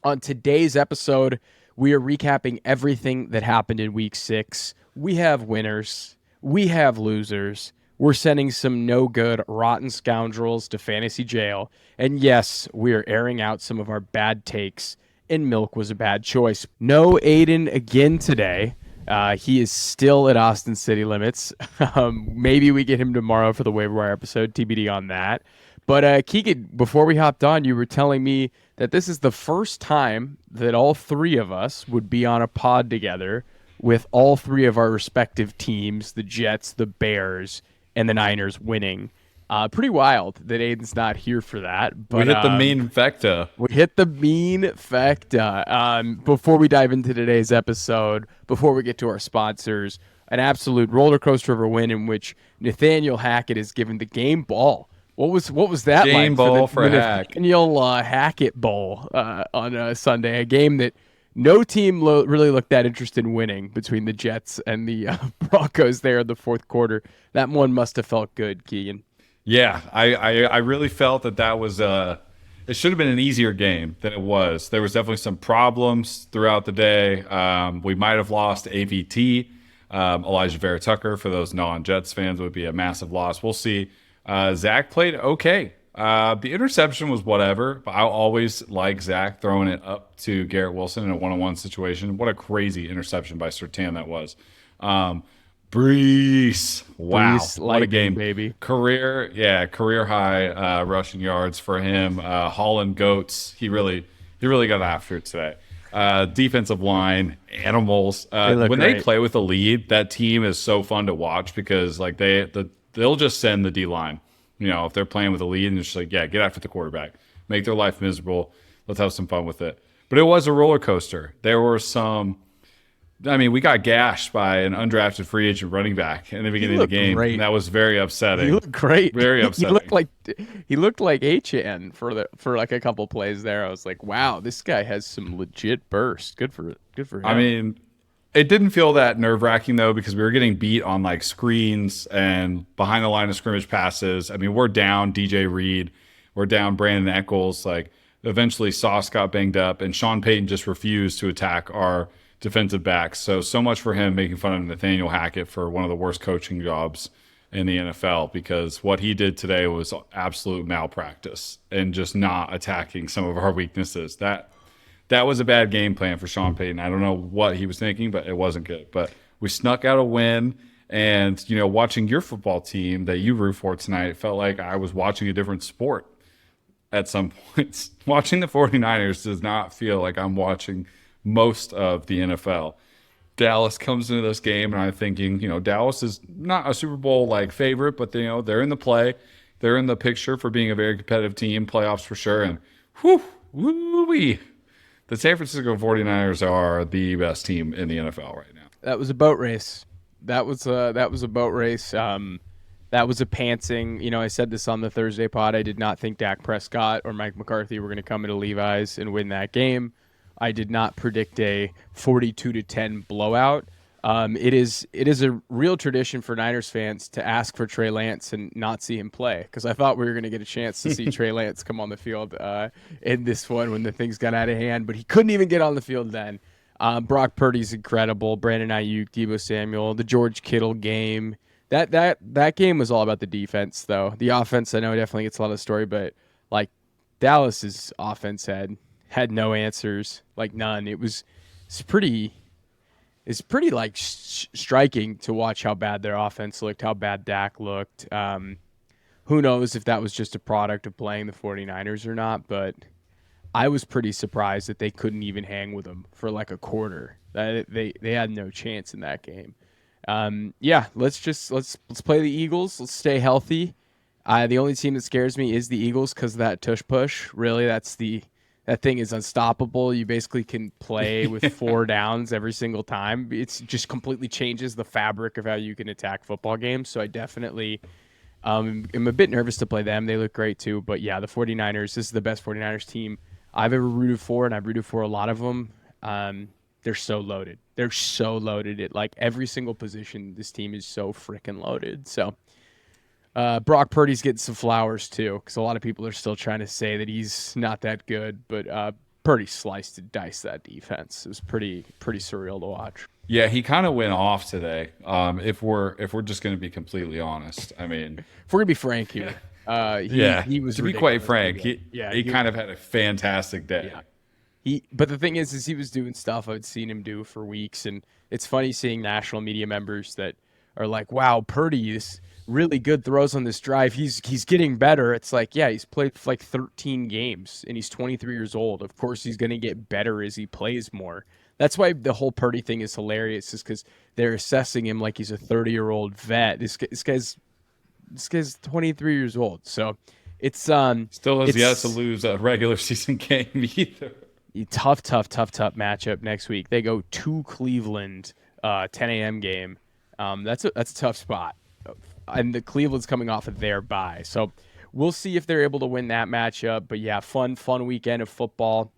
On today's episode, we are recapping everything that happened in week 6. We have winners, we have losers. We're sending some no good, rotten scoundrels to fantasy jail. And yes, we are airing out some of our bad takes, and milk was a bad choice. No Aiden again today. He is still at Austin City Limits. Maybe we get him tomorrow for the waiver wire episode, TBD on that. But Keegan, before we hopped on, you were telling me that this is the first time that all three of us would be on a pod together with all three of our respective teams, the Jets, the Bears, and the Niners winning. Pretty wild that Aiden's not here for that. We But hit the main vector. we hit the mean fecta. Before we dive into today's episode, before we get to our sponsors, an absolute roller coaster of a win in which Nathaniel Hackett is given the game ball. What was that Game like ball for for the Hack. Nathaniel Hackett Bowl on Sunday? A game that no team really looked that interested in winning between the Jets and the Broncos there in the fourth quarter. That one must have felt good, Keegan. Yeah, I really felt that was it should have been an easier game than it was. There was definitely some problems throughout the day. We might have lost AVT. Elijah Vera Tucker, for those non-Jets fans, would be a massive loss. We'll see. Zack played okay. The interception was whatever, but I always like Zack throwing it up to Garrett Wilson in a one-on-one situation. What a crazy interception by Surtain that was. Breece, wow, Breece, what a game, baby. Career high rushing yards for him. Holland Goats, he really got after it today. Defensive line, animals. When they play with a lead, that team is so fun to watch because like they'll just send the D line. You know, if they're playing with a lead and it's just like, yeah, get after the quarterback, make their life miserable. Let's have some fun with it. But it was a roller coaster. There were some. I mean, we got gashed by an undrafted free agent running back in the beginning of the game. And that was very upsetting. He looked great. Very upsetting. He looked like HN for like a couple plays there. I was like, wow, this guy has some legit burst. Good for him. I mean, it didn't feel that nerve-wracking though because we were getting beat on like screens and behind the line of scrimmage passes. I mean, we're down DJ Reed, we're down Brandon Eccles. Like eventually, Sauce got banged up, and Sean Payton just refused to attack our defensive backs. So much for him making fun of Nathaniel Hackett for one of the worst coaching jobs in the NFL, because what he did today was absolute malpractice and just not attacking some of our weaknesses. That was a bad game plan for Sean Payton. I don't know what he was thinking, but it wasn't good. But we snuck out a win. And, you know, watching your football team that you root for tonight, it felt like I was watching a different sport at some points. Watching the 49ers does not feel like I'm watching most of the NFL. Dallas comes into this game, and I'm thinking, you know, Dallas is not a Super Bowl like favorite, but you know they're in the play, they're in the picture for being a very competitive team, playoffs for sure. And whoo-wee, the San Francisco 49ers are the best team in the NFL right now. That was a boat race. That was a boat race. That was a pantsing. You know, I said this on the Thursday pod. I did not think Dak Prescott or Mike McCarthy were going to come into Levi's and win that game. I did not predict a 42-10 blowout. It is a real tradition for Niners fans to ask for Trey Lance and not see him play, because I thought we were going to get a chance to see Trey Lance come on the field in this one when the things got out of hand, but he couldn't even get on the field then. Brock Purdy's incredible. Brandon Ayuk, Deebo Samuel, the George Kittle game. That game was all about the defense, though. The offense, I know, definitely gets a lot of the story, but like Dallas's offense had no answers, like none. It's pretty like striking to watch how bad their offense looked, how bad Dak looked. Who knows if that was just a product of playing the 49ers or not, but I was pretty surprised that they couldn't even hang with them for like a quarter. They had no chance in that game. Let's play the Eagles. Let's stay healthy. The only team that scares me is the Eagles because of that tush push. Really, that thing is unstoppable. You basically can play with 4 downs every single time. It just completely changes the fabric of how you can attack football games. So I definitely am a bit nervous to play them. They look great too. But yeah, the 49ers, this is the best 49ers team I've ever rooted for, and I've rooted for a lot of them. They're so loaded. They're so loaded at like every single position. This team is so freaking loaded. So Brock Purdy's getting some flowers too, because a lot of people are still trying to say that he's not that good. But Purdy sliced and diced that defense. It was pretty surreal to watch. Yeah, he kind of went off today. If we're just going to be completely honest, I mean, if we're gonna be frank here, he was, to be quite frank, he kind of had a fantastic day. Yeah. But the thing is he was doing stuff I'd seen him do for weeks, and it's funny seeing national media members that are like, "Wow, Purdy is really good throws on this drive. He's getting better." It's like, yeah, he's played like 13 games, and he's 23 years old. Of course, he's going to get better as he plays more. That's why the whole Purdy thing is hilarious, is because they're assessing him like he's a 30-year-old vet. This guy's 23 years old, so it's still has yet to lose a regular season game either. Tough matchup next week. They go to Cleveland, 10 a.m. game. That's a tough spot, and the Cleveland's coming off of their bye, so we'll see if they're able to win that matchup. But yeah, fun weekend of football.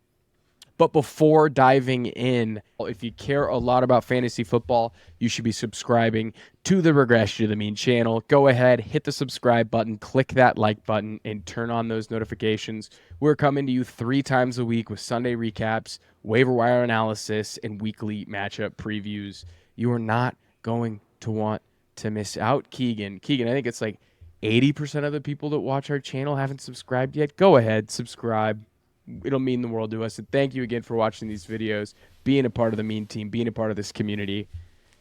But before diving in, if you care a lot about fantasy football, you should be subscribing to the Regression to the Mean channel. Go ahead, hit the subscribe button, click that like button, and turn on those notifications. We're coming to you 3 times a week with Sunday recaps, waiver wire analysis, and weekly matchup previews. You are not going to want to miss out, Keegan. I think it's like 80% of the people that watch our channel haven't subscribed yet. Go ahead, subscribe. It'll mean the world to us. And thank you again for watching these videos, being a part of the Mean Team, being a part of this community.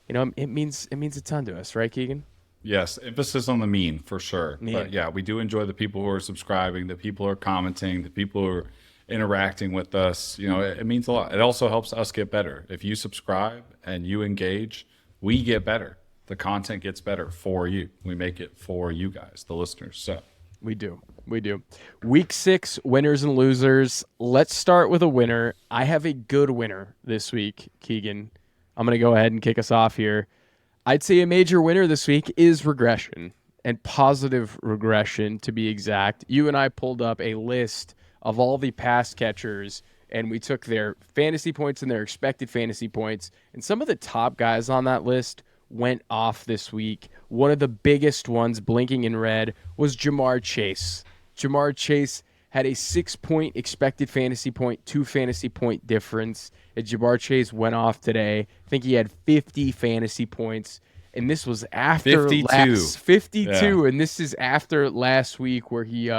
You know, it means a ton to us, right, Keegan? Yes, emphasis on the mean for sure. Mean. But yeah, we do enjoy the people who are subscribing, the people who are commenting, the people who are interacting with us. You know, it means a lot. It also helps us get better. If you subscribe and you engage, we get better. The content gets better for you. We make it for you guys, the listeners. So we do. Week 6, winners and losers. Let's start with a winner. I have a good winner this week, Keegan. I'm going to go ahead and kick us off here. I'd say a major winner this week is regression, and positive regression to be exact. You and I pulled up a list of all the pass catchers, and we took their fantasy points and their expected fantasy points, and some of the top guys on that list went off this week. One of the biggest ones, blinking in red, was JaMarr Chase. JaMarr Chase had a 6-point expected fantasy point, 2 fantasy point difference. And JaMarr Chase went off today. I think he had 50 fantasy points. And this was after 52. Yeah. And this is after last week where he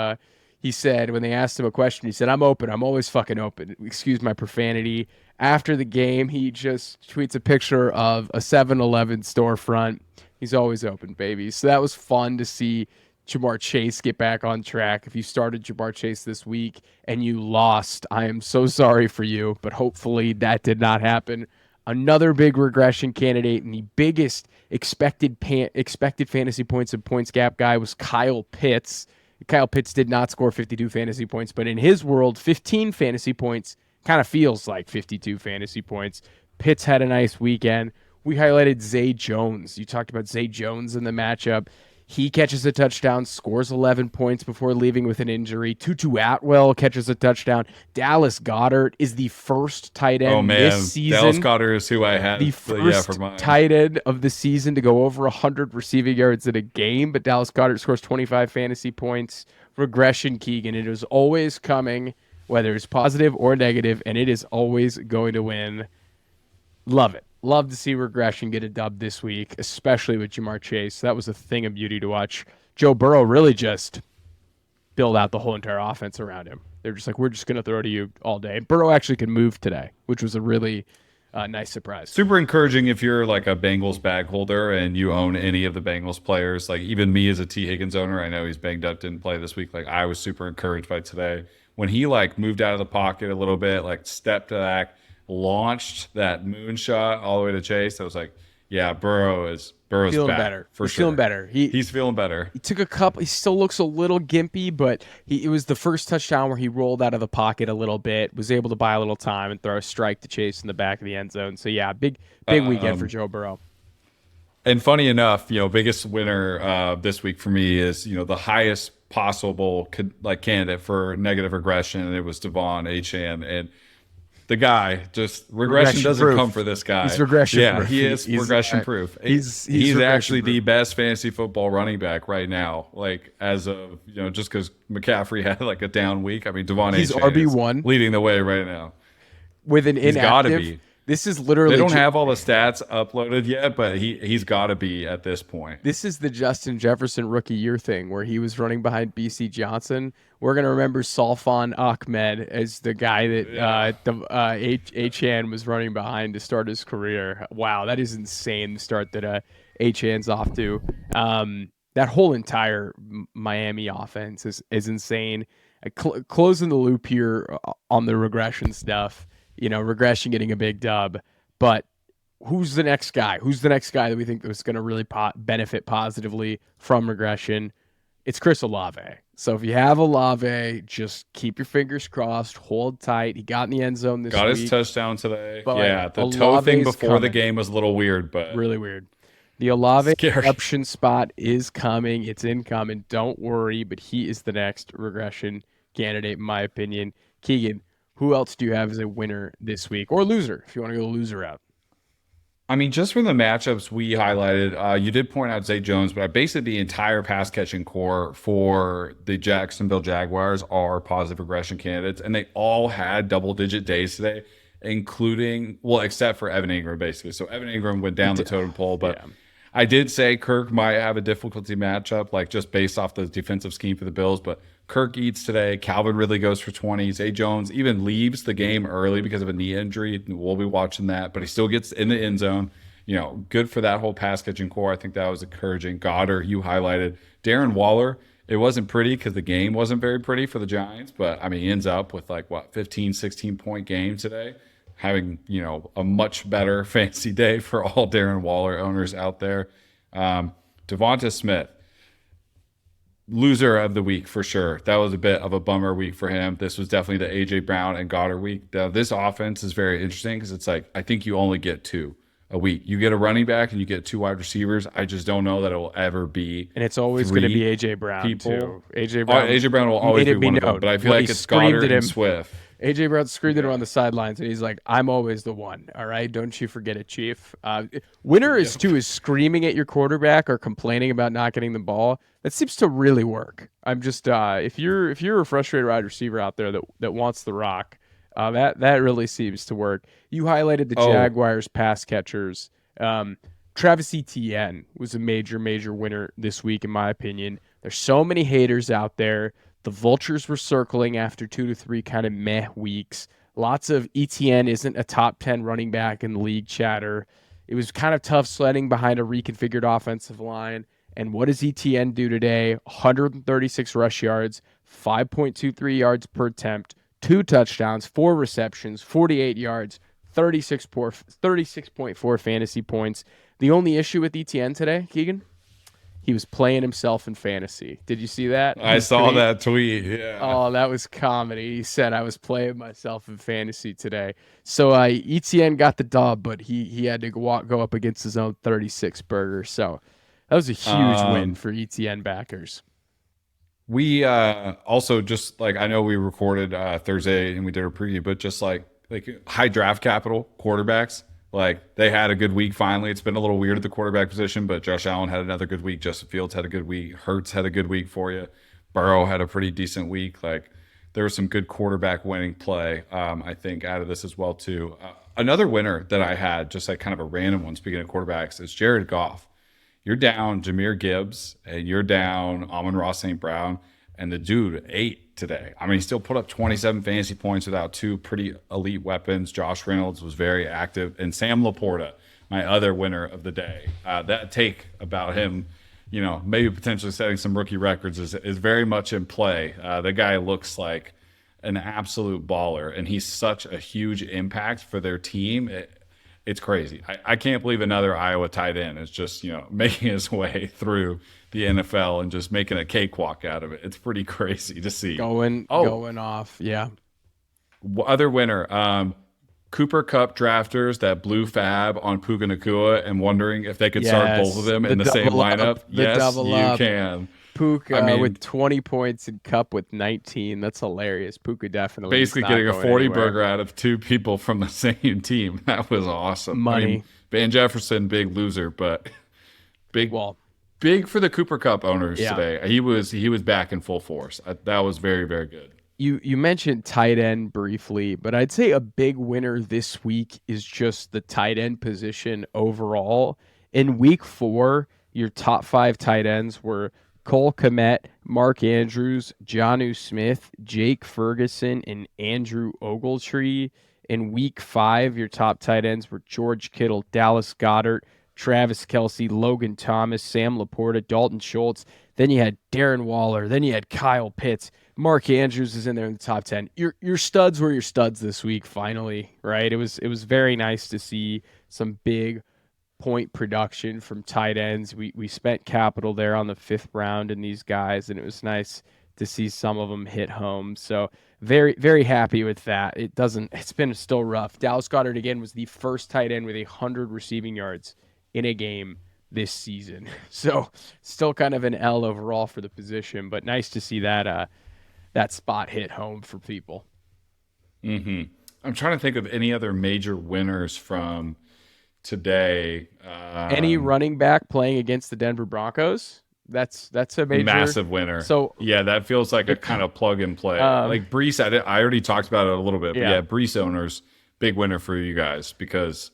said, when they asked him a question, he said, "I'm open. I'm always fucking open." Excuse my profanity. After the game, he just tweets a picture of a 7-Eleven storefront. He's always open, baby. So that was fun to see JaMarr Chase get back on track. If you started JaMarr Chase this week and you lost, I am so sorry for you, but hopefully that did not happen. Another big regression candidate and the biggest expected fantasy points and points gap guy was Kyle Pitts. Kyle Pitts did not score 52 fantasy points, but in his world, 15 fantasy points kind of feels like 52 fantasy points. Pitts had a nice weekend. We highlighted Zay Jones. You talked about Zay Jones in the matchup. He catches a touchdown, scores 11 points before leaving with an injury. Tutu Atwell catches a touchdown. Dallas Goedert is the first tight end this season. Dallas Goedert is who I had. The first tight end of the season to go over 100 receiving yards in a game, but Dallas Goedert scores 25 fantasy points. Regression, Keegan. It is always coming, whether it's positive or negative, and it is always going to win. Love it. Love to see regression get a dub this week, especially with JaMarr Chase. That was a thing of beauty to watch. Joe Burrow really just build out the whole entire offense around him. They're just like, we're just going to throw to you all day. Burrow actually could move today, which was a really nice surprise. Super encouraging if you're like a Bengals bag holder and you own any of the Bengals players. Like even me as a T. Higgins owner, I know he's banged up, didn't play this week. Like I was super encouraged by today. When he like moved out of the pocket a little bit, like stepped back, launched that moonshot all the way to Chase. I was like, yeah, Burrow's feeling back better. For He's sure. feeling better. He's feeling better. He took a couple. He still looks a little gimpy, but it was the first touchdown where he rolled out of the pocket a little bit, was able to buy a little time and throw a strike to Chase in the back of the end zone. So yeah, big weekend for Joe Burrow. And funny enough, biggest winner this week for me is the highest possible candidate for negative regression, and it was Devon Achane. And the guy just regression doesn't proof. Come for this guy. He's regression proof. Yeah, he is regression proof. He's actually the best fantasy football running back right now. Like as of just because McCaffrey had like a down week. I mean, Devon Achane RB1 leading the way right now. with an He's got to inactive. be. This is literally. They don't have all the stats uploaded yet, but he's got to be at this point. This is the Justin Jefferson rookie year thing where he was running behind BC Johnson. We're going to remember Salfan Ahmed as the guy that Achan was running behind to start his career. Wow, that is insane, the start that Achan's off to. That whole entire Miami offense is insane. Closing the loop here on the regression stuff. Regression getting a big dub. But who's the next guy? Who's the next guy that we think that's going to really benefit positively from regression? It's Chris Olave. So if you have Olave, just keep your fingers crossed, hold tight. He got in the end zone this week. Got his touchdown today. But yeah, the Olave's toe thing before the coming. game was a little weird, but Really weird. The Olave Scary. option spot is coming. It's incoming. Don't worry, but he is the next regression candidate, in my opinion. Keegan, who else do you have as a winner this week? Or loser, if you want to go loser route. I mean, just from the matchups we highlighted, you did point out Zay Jones, but basically the entire pass catching core for the Jacksonville Jaguars are positive regression candidates, and they all had double-digit days today, except for Evan Ingram, basically. So Evan Ingram went down the totem pole, but yeah. I did say Kirk might have a difficulty matchup, like just based off the defensive scheme for the Bills, but Kirk eats today. Calvin Ridley goes for 20. Zay Jones even leaves the game early because of a knee injury. We'll be watching that, but he still gets in the end zone. Good for that whole pass catching core. I think that was encouraging. Goddard, you highlighted. Darren Waller, it wasn't pretty because the game wasn't very pretty for the Giants, but I mean, he ends up with 15, 16-point game today, having, a much better fantasy day for all Darren Waller owners out there. Devonta Smith, loser of the week for sure. That was a bit of a bummer week for him. This was definitely the A.J. Brown and Goddard week. Now, this offense is very interesting because it's I think you only get 2 a week. You get a running back and you get 2 wide receivers. I just don't know that it will ever be. And it's always going to be A.J. Brown, people. Too. A.J. Brown will always be one of them, but I feel like it's Goddard and Swift. A.J. Brown screamed at him on the sidelines, and he's like, I'm always the one, all right? Don't you forget it, Chief. Winner is screaming at your quarterback or complaining about not getting the ball. That seems to really work. I'm just if you're a frustrated wide receiver out there that wants the rock, that really seems to work. You highlighted the Jaguars pass catchers. Travis Etienne was a major winner this week, in my opinion. There's so many haters out there. The vultures were circling after 2 to 3 kind of meh weeks. Lots of Etienne isn't a top 10 running back in the league chatter. It was kind of tough sledding behind a reconfigured offensive line. And what does Etienne do today? 136 rush yards, 5.23 yards per attempt, 2 touchdowns, 4 receptions, 48 yards, 36.4 fantasy points. The only issue with Etienne today, Keegan? He was playing himself in fantasy. Did you see that? I saw that tweet. Yeah. Oh, that was comedy. He said, I was playing myself in fantasy today. So Etienne got the dub, but he had to go up against his own 36 burger. So that was a huge win for Etienne backers. We also just I know we recorded Thursday and we did a preview, but just like high draft capital quarterbacks. They had a good week finally. It's been a little weird at the quarterback position, but Josh Allen had another good week. Justin Fields had a good week. Hurts had a good week for you. Burrow had a pretty decent week. There was some good quarterback winning play, I think, out of this as well, too. Another winner that I had, just kind of a random one, speaking of quarterbacks, is Jared Goff. You're down Jahmyr Gibbs, and you're down Amon-Ra St. Brown, and the dude ate today. I mean, he still put up 27 fantasy points without 2 pretty elite weapons. Josh Reynolds was very active. And Sam Laporta, my other winner of the day. That take about him, maybe potentially setting some rookie records is very much in play. The guy looks like an absolute baller, and he's such a huge impact for their team. It's crazy. I can't believe another Iowa tight end is just, making his way through the NFL and just making a cakewalk out of it. It's pretty crazy to see. Going off, yeah. Other winner, Cooper Kupp drafters that blew fab on Puka Nakua and wondering if they could start both of them in the same lineup. Yes, you can. Puka with 20 points and Kupp with 19. That's hilarious. Puka definitely basically getting a 40 burger out of 2 people from the same team. That was awesome. Money. Van Jefferson, big loser, but big for the Cooper Kupp owners today. He was back in full force. That was very, very good. You mentioned tight end briefly, but I'd say a big winner this week is just the tight end position overall. In week 4, your top 5 tight ends were Cole Kmet, Mark Andrews, Jonnu Smith, Jake Ferguson, and Andrew Ogletree. In week 5, your top tight ends were George Kittle, Dallas Goedert, Travis Kelce, Logan Thomas, Sam Laporta, Dalton Schultz. Then you had Darren Waller. Then you had Kyle Pitts. Mark Andrews is in there in the top 10. Your studs were your studs this week, finally, right? It was very nice to see some big point production from tight ends. We spent capital there on the 5th round in these guys, and it was nice to see some of them hit home. So very, very happy with that. It's been still rough. Dallas Goedert, again, was the first tight end with 100 receiving yards in a game this season. So still kind of an L overall for the position, but nice to see that that spot hit home for people. Mm-hmm. I'm trying to think of any other major winners from today. Any running back playing against the Denver Broncos? That's a major massive winner. So yeah, that feels like a kind of plug and play. Like Breece, I already talked about it a little bit, but yeah, Breece owners, big winner for you guys because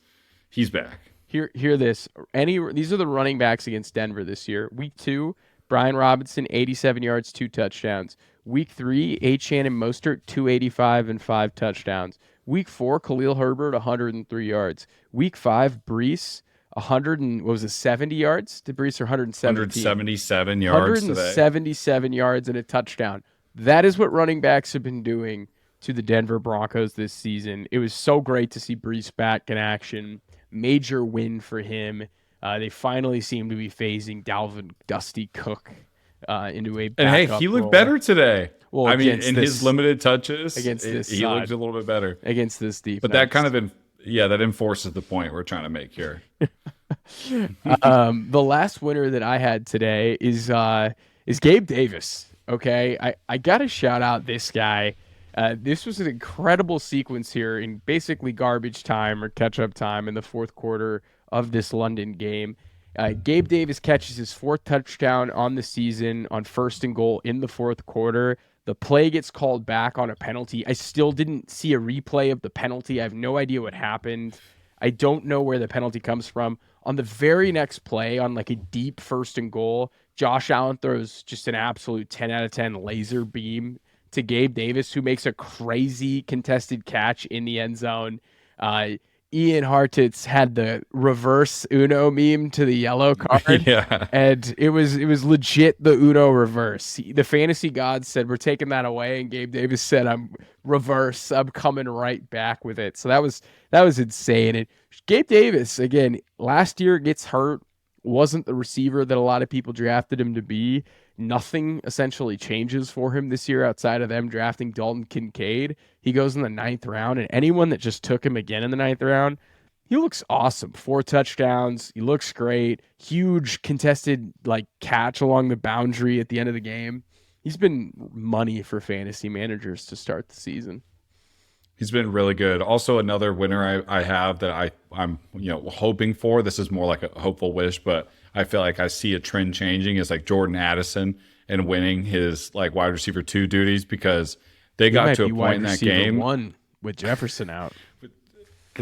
he's back. Hear this. These are the running backs against Denver this year. Week 2, Brian Robinson, 87 yards, 2 touchdowns. Week 3, Achane and Mostert, 285 and 5 touchdowns. Week 4, Khalil Herbert, 103 yards. Week 5, Breece, 70 yards? Did Breece or 177 yards 177 yards and a touchdown. That is what running backs have been doing to the Denver Broncos this season. It was so great to see Breece back in action. Major win for him. They finally seem to be phasing Dalvin Dusty Cook into a backup and hey, he looked role. Better today. Well, I mean, in his limited touches, against this he looked a little bit better against this defense. But that kind of that enforces the point we're trying to make here. The last winner that I had today is Gabe Davis. Okay, I got to shout out this guy. This was an incredible sequence here in basically garbage time or catch-up time in the 4th quarter of this London game. Gabe Davis catches his 4th touchdown on the season on 1st and goal in the 4th quarter. The play gets called back on a penalty. I still didn't see a replay of the penalty. I have no idea what happened. I don't know where the penalty comes from. On the very next play, on like a deep 1st and goal, Josh Allen throws just an absolute 10 out of 10 laser beam to Gabe Davis, who makes a crazy contested catch in the end zone. Ian Hartitz had the reverse Uno meme to the yellow card. Yeah. And it was legit the Uno reverse. The fantasy gods said, we're taking that away. And Gabe Davis said, I'm coming right back with it. So that was insane. And Gabe Davis, again, last year gets hurt, wasn't the receiver that a lot of people drafted him to be. Nothing essentially changes for him this year outside of them drafting Dalton Kincaid. He goes in the 9th round, and anyone that just took him again in the 9th round, he looks awesome. 4 touchdowns. He looks great. Huge contested catch along the boundary at the end of the game. He's been money for fantasy managers to start the season. He's been really good. Also, another winner I have that I'm hoping for. This is more like a hopeful wish, but I feel like I see a trend changing is like Jordan Addison and winning his wide receiver 2 duties because they got to a point in that game. 1 with Jefferson out.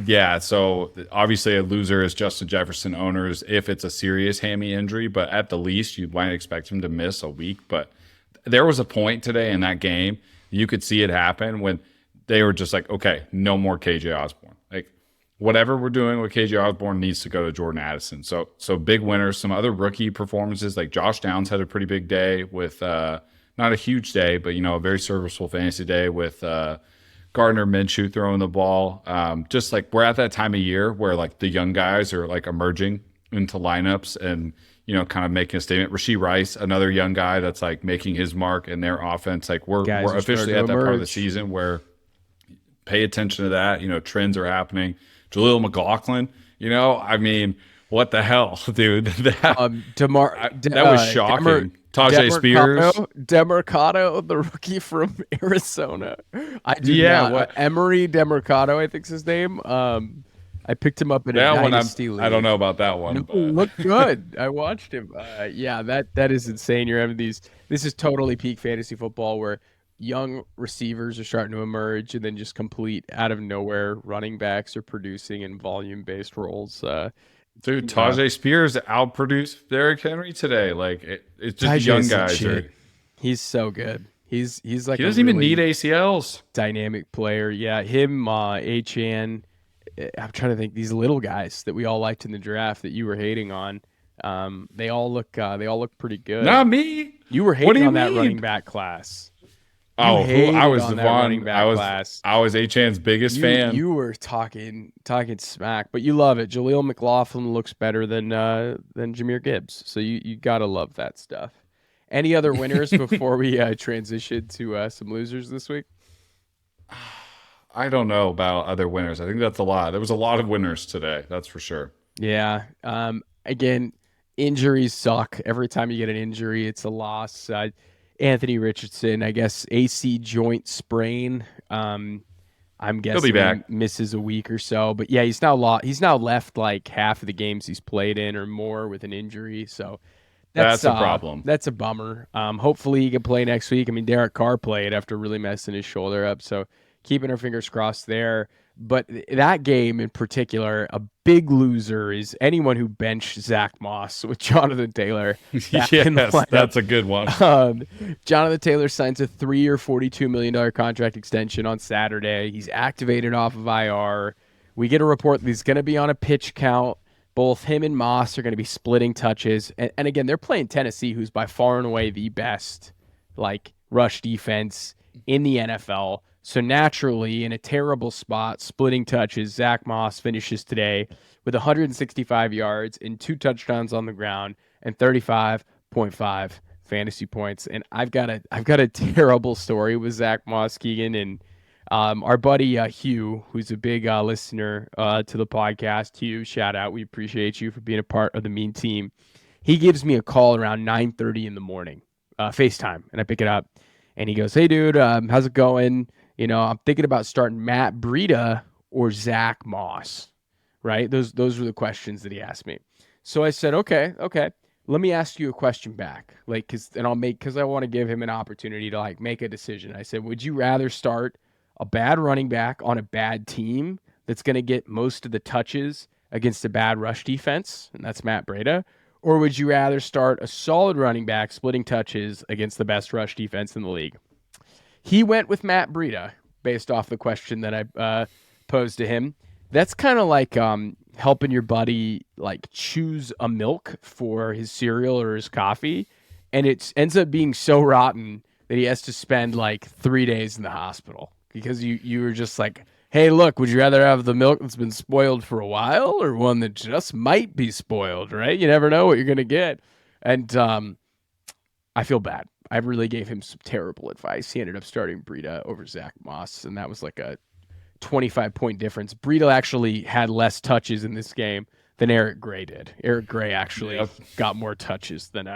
Yeah, so obviously a loser is Justin Jefferson owners if it's a serious hammy injury, but at the least you might expect him to miss a week. But there was a point today in that game, you could see it happen when they were just like, okay, no more KJ Osborne. Whatever we're doing with KJ Osborne needs to go to Jordan Addison. So big winners. Some other rookie performances, like Josh Downs had a pretty big day with not a huge day, but a very serviceable fantasy day with Gardner Minshew throwing the ball. Just we're at that time of year where the young guys are emerging into lineups and kind of making a statement. Rashee Rice, another young guy that's making his mark in their offense. We're officially at that part of the season where pay attention to that. Trends are happening. Jaleel McLaughlin, I mean, what the hell, dude? That was shocking. Tajay Spears. Demercado, the rookie from Arizona. Emery Demercado, I think's his name. I picked him up in a dynasty league. I don't know about that one. No, looked good. I watched him. That is insane. You're having these. This is totally peak fantasy football where young receivers are starting to emerge, and then just complete out of nowhere running backs are producing in volume-based roles. Dude, Tajay Spears outproduced Derrick Henry today. Like it's just the young guys are. He's so good. He's like He doesn't even need ACLs. Dynamic player. Yeah, him, Achan. I'm trying to think these little guys that we all liked in the draft that you were hating on. They all look pretty good. Not me. You were hating on that running back class. I was the one. I was Achan's biggest fan. You were talking smack, but you love it. Jaleel McLaughlin looks better than Jahmyr Gibbs, so you gotta love that stuff. Any other winners before we transition to some losers this week? I don't know about other winners. I think that's a lot. There was a lot of winners today. That's for sure. Yeah. Again, injuries suck. Every time you get an injury, it's a loss. Anthony Richardson, I guess AC joint sprain. I'm guessing he'll be back. Misses a week or so. But yeah, he's now left like half of the games he's played in or more with an injury. So that's a problem. That's a bummer. Hopefully he can play next week. I mean, Derek Carr played after really messing his shoulder up. So keeping our fingers crossed there. But that game in particular, a big loser is anyone who benched Zach Moss with Jonathan Taylor. Yes, that's a good one. Jonathan Taylor signs a 3-year, $42 million contract extension on Saturday. He's activated off of IR. We get a report that he's going to be on a pitch count. Both him and Moss are going to be splitting touches. And again, they're playing Tennessee, who's by far and away the best rush defense in the NFL. So naturally, in a terrible spot, splitting touches, Zach Moss finishes today with 165 yards and 2 touchdowns on the ground and 35.5 fantasy points. And I've got a terrible story with Zach Moss, Keegan, and our buddy Hugh, who's a big listener to the podcast. Hugh, shout out. We appreciate you for being a part of the Mean Team. He gives me a call around 9:30 in the morning, FaceTime, and I pick it up. And he goes, "Hey, dude, how's it going? You know, I'm thinking about starting Matt Breida or Zach Moss," right? Those were the questions that he asked me. So I said, okay, let me ask you a question back. Because I want to give him an opportunity to make a decision. I said, would you rather start a bad running back on a bad team that's going to get most of the touches against a bad rush defense? And that's Matt Breida. Or would you rather start a solid running back splitting touches against the best rush defense in the league? He went with Matt Breida based off the question that I posed to him. That's kind of like helping your buddy choose a milk for his cereal or his coffee, and it ends up being so rotten that he has to spend 3 days in the hospital because you were just like, hey, look, would you rather have the milk that's been spoiled for a while or one that just might be spoiled, right? You never know what you're going to get. And I feel bad. I really gave him some terrible advice. He ended up starting Breida over Zach Moss, and that was like a 25-point difference. Breida actually had less touches in this game than Eric Gray did. Eric Gray actually got more touches than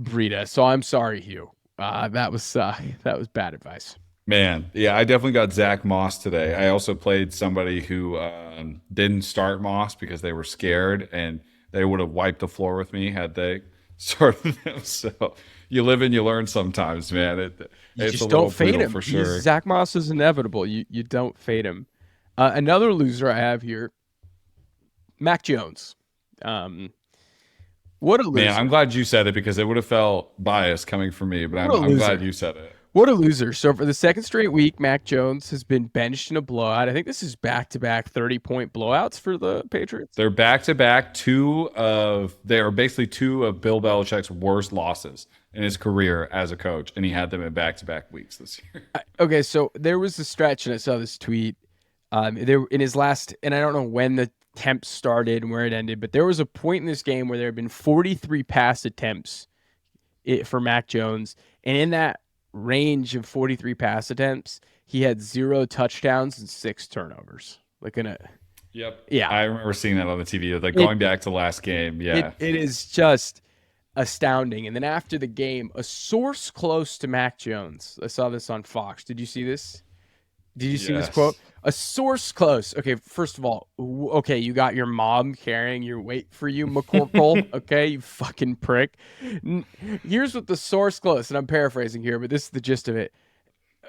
Breida. So I'm sorry, Hugh. That was bad advice. Man, yeah, I definitely got Zach Moss today. I also played somebody who didn't start Moss because they were scared, and they would have wiped the floor with me had they started him. So you live and you learn sometimes, man. It's just don't fade him for sure. Zach Moss is inevitable. You don't fade him. Another loser I have here, Mac Jones. What a loser. Man, I'm glad you said it because it would have felt biased coming from me, but I'm glad you said it. What a loser. So for the second straight week, Mac Jones has been benched in a blowout. I think this is back-to-back 30-point blowouts for the Patriots. They're back-to-back they are basically two of Bill Belichick's worst losses in his career as a coach, and he had them in back-to-back weeks this year. Okay, so there was a stretch, and I saw this tweet. There in his last, and I don't know when the attempts started and where it ended, but there was a point in this game where there had been 43 pass attempts for Mac Jones, and in that range of 43 pass attempts, he had 0 touchdowns and 6 turnovers. Yep. Yeah. I remember seeing that on the TV, going back to last game. Yeah. It is just astounding. And then after the game, a source close to Mac Jones, I saw this on Fox. Did you see this? Did you see this quote? A source close. Okay, first of all, you got your mom carrying your weight for you, McCorkle. Okay, you fucking prick. Here's what the source close, and I'm paraphrasing here, but this is the gist of it.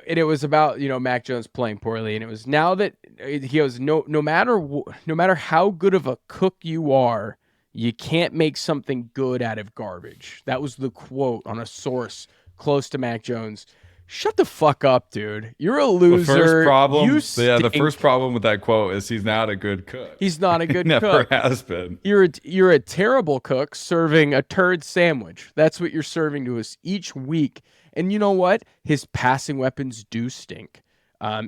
and it was about, Mac Jones playing poorly, and it was now that he goes, no matter how good of a cook you are, you can't make something good out of garbage. That was the quote on a source close to Mac Jones. Shut the fuck up, dude. You're a loser. The first problem with that quote is he's not a good cook. He's not a good Never cook. has been. You're a terrible cook serving a turd sandwich. That's what you're serving to us each week. And you know what? His passing weapons do stink.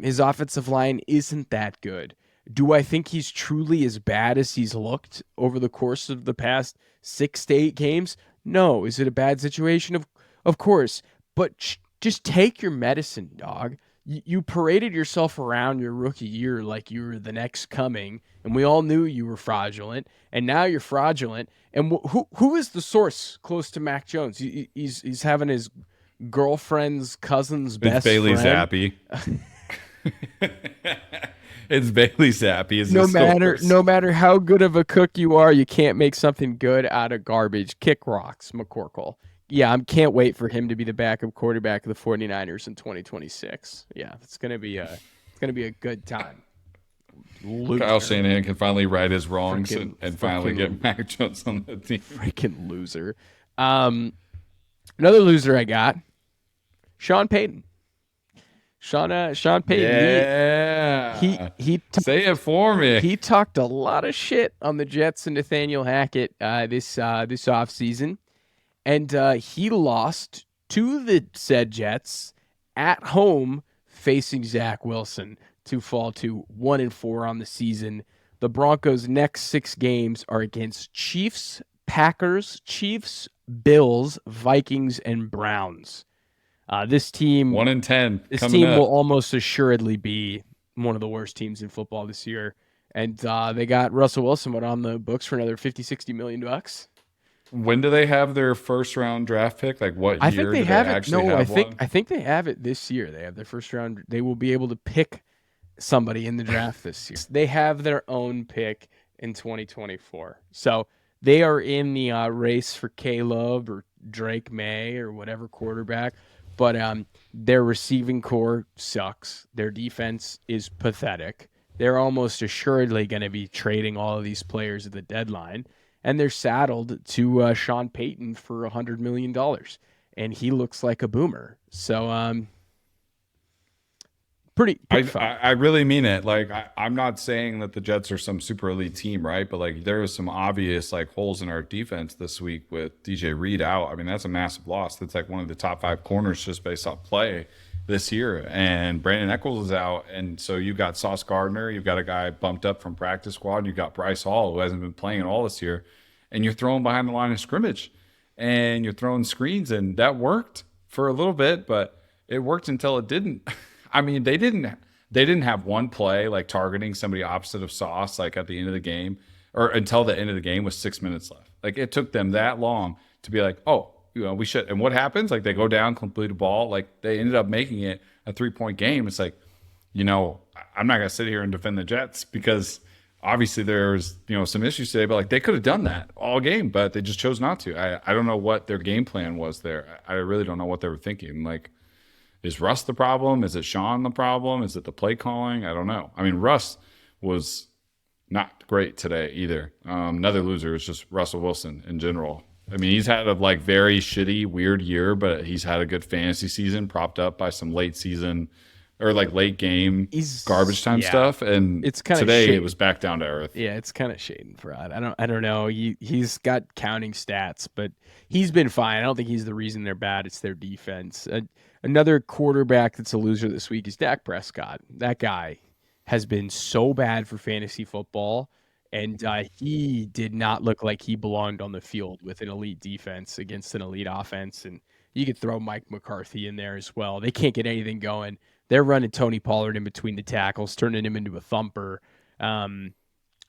His offensive line isn't that good. Do I think he's truly as bad as he's looked over the course of the past 6 to 8 games? No. Is it a bad situation? Of course. But just take your medicine, dog. You paraded yourself around your rookie year like you were the next coming, and we all knew you were fraudulent, and now you're fraudulent. And who is the source close to Mac Jones? He's having his girlfriend's cousin's best friend. Bailey Zappi. It's Bailey Zappi. No matter how good of a cook you are, you can't make something good out of garbage. Kick rocks, McCorkle. Yeah, I can't wait for him to be the backup quarterback of the 49ers in 2026. Yeah, it's gonna be a good time. Loser. Kyle Shanahan can finally right his wrongs and finally get Mac Jones on the team. Freaking loser. Another loser I got, Sean Payton. Sean Payton. Yeah. He say it for me. He talked a lot of shit on the Jets and Nathaniel Hackett this offseason. And he lost to the said Jets at home facing Zach Wilson to fall to 1-4 on the season. The Broncos' next 6 games are against Chiefs, Packers, Chiefs, Bills, Vikings, and Browns. This team 1-10. This team will almost assuredly be one of the worst teams in football this year. And they got Russell Wilson on the books for another $50-60 million. When do they have their first round draft pick? Like what I year think they do have they it. actually No, have one? I think they have it this year. They have their first round. They will be able to pick somebody in the draft this year. They have their own pick in 2024. So they are in the race for Caleb or Drake May or whatever quarterback. But their receiving core sucks. Their defense is pathetic. They're almost assuredly going to be trading all of these players at the deadline. And they're saddled to Sean Payton for $100 million. And he looks like a boomer. So, pretty fun. I really mean it. Like, I'm not saying that the Jets are some super elite team, right? But, like, there was some obvious, like, holes in our defense this week with DJ Reed out. I mean, that's a massive loss. That's, like, one of the top 5 corners just based off play this year. And Brandon Echols is out. And so you've got Sauce Gardner. You've got a guy bumped up from practice squad. You've got Bryce Hall, who hasn't been playing at all this year. And you're throwing behind the line of scrimmage. And you're throwing screens. And that worked for a little bit, but it worked until it didn't. I mean, they didn't have one play like targeting somebody opposite of Sauce like at the end of the game or until the end of the game with 6 minutes left. Like it took them that long to be like, oh, we should. And what happens? Like they go down, complete a ball. Like they ended up making it a 3-point game. It's like, I'm not gonna sit here and defend the Jets because obviously there's some issues today, but like they could have done that all game, but they just chose not to. I don't know what their game plan was there. I really don't know what they were thinking. Like, is Russ the problem? Is it Shaun the problem? Is it the play calling? I don't know. I mean, Russ was not great today either. Another loser is just Russell Wilson in general. I mean, he's had a like very shitty, weird year, but he's had a good fantasy season propped up by some late season or like late game garbage time stuff. And it's kind today of it was back down to earth. Yeah, it's kind of Schadenfreude. I don't know. He's got counting stats, but he's been fine. I don't think he's the reason they're bad. It's their defense. Another quarterback that's a loser this week is Dak Prescott. That guy has been so bad for fantasy football, and he did not look like he belonged on the field with an elite defense against an elite offense. And you could throw Mike McCarthy in there as well. They can't get anything going. They're running Tony Pollard in between the tackles, turning him into a thumper.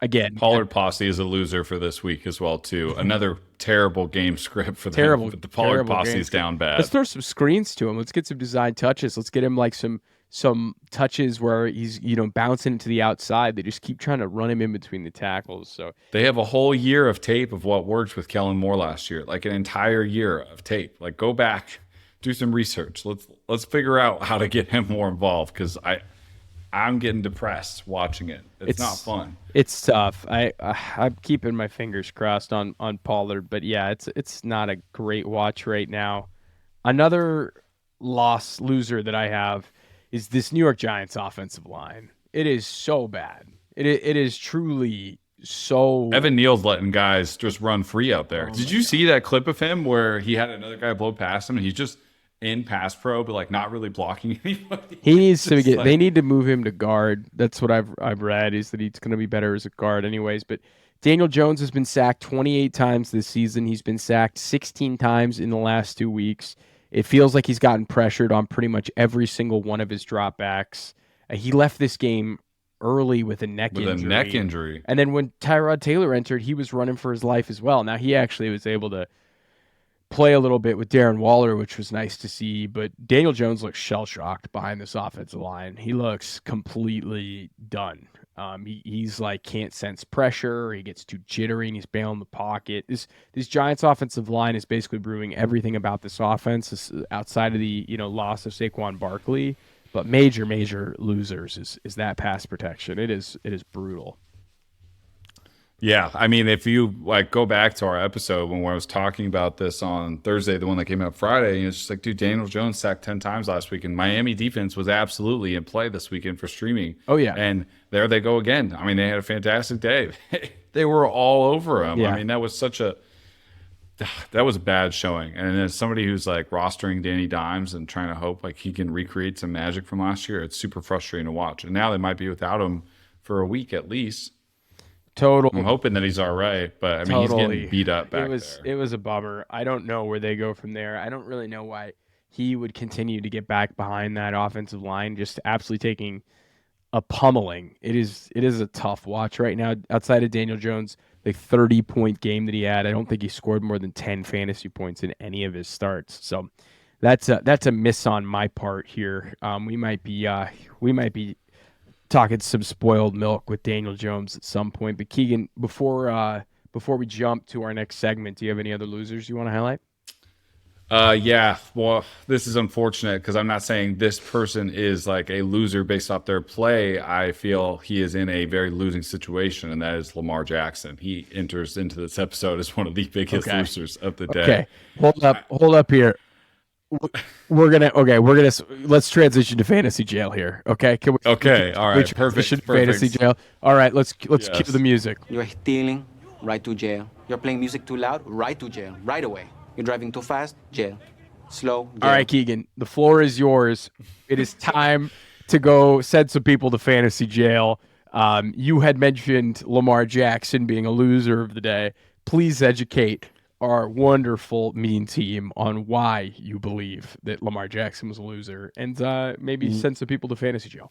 Again, Pollard posse is a loser for this week as well too. Another terrible game script for them. But the Pollard posse is down bad. Let's throw some screens to him. Let's get some design touches. Let's get him like some touches where he's bouncing into the outside. They just keep trying to run him in between the tackles. So they have a whole year of tape of what worked with Kellen Moore last year, like an entire year of tape. Like go back do some research. Let's figure out how to get him more involved because I'm getting depressed watching it. It's not fun. It's tough. I'm keeping my fingers crossed on Pollard, but yeah, it's not a great watch right now. Another loser that I have is this New York Giants offensive line. It is so bad. It is truly so. Evan Neal's letting guys just run free out there. Did you see that clip of him where he had another guy blow past him and he's just in pass pro, but like not really blocking anybody? He needs to get. They need to move him to guard. That's what I've read is that he's going to be better as a guard, anyways. But Daniel Jones has been sacked 28 times this season. He's been sacked 16 times in the last 2 weeks. It feels like he's gotten pressured on pretty much every single one of his dropbacks. He left this game early with a neck injury. And then when Tyrod Taylor entered, he was running for his life as well. Now, he actually was able to play a little bit with Darren Waller, which was nice to see. But Daniel Jones looks shell-shocked behind this offensive line. He looks completely done. He's like can't sense pressure. He gets too jittery and he's bailing the pocket. This Giants offensive line is basically brewing everything about this offense outside of the loss of Saquon Barkley. But major losers is that pass protection. It is brutal. Yeah, I mean, if you like go back to our episode when I was talking about this on Thursday, the one that came out Friday, it's just like, dude, Daniel Jones sacked 10 times last week, and Miami defense was absolutely in play this weekend for streaming. Oh yeah, and there they go again. I mean, they had a fantastic day. They were all over him. Yeah. I mean, that was a bad showing. And as somebody who's like rostering Danny Dimes and trying to hope like he can recreate some magic from last year, it's super frustrating to watch. And now they might be without him for a week at least. Totally. I'm hoping that he's all right, but I mean, he's getting beat up back there. It was a bummer. I don't know where they go from there. I don't really know why he would continue to get back behind that offensive line, just absolutely taking a pummeling. It is a tough watch right now. Outside of Daniel Jones, the 30-point game that he had, I don't think he scored more than 10 fantasy points in any of his starts. So that's a miss on my part here. We might be talking some spoiled milk with Daniel Jones at some point. But Keegan, before we jump to our next segment, do you have any other losers you want to highlight? Yeah. Well, this is unfortunate because I'm not saying this person is like a loser based off their play. I feel he is in a very losing situation, and that is Lamar Jackson. He enters into this episode as one of the biggest losers of the day. Okay, hold up here. Let's transition to fantasy jail here. Okay. Can we? Okay. All right. Perfect. Fantasy jail. All right. Let's cue the music. You're stealing, right to jail. You're playing music too loud, right to jail, right away. You're driving too fast, jail. Slow, jail. All right, Keegan. The floor is yours. It is time to go send some people to fantasy jail. You had mentioned Lamar Jackson being a loser of the day. Please educate our wonderful mean team on why you believe that Lamar Jackson was a loser, and maybe send some people to fantasy jail.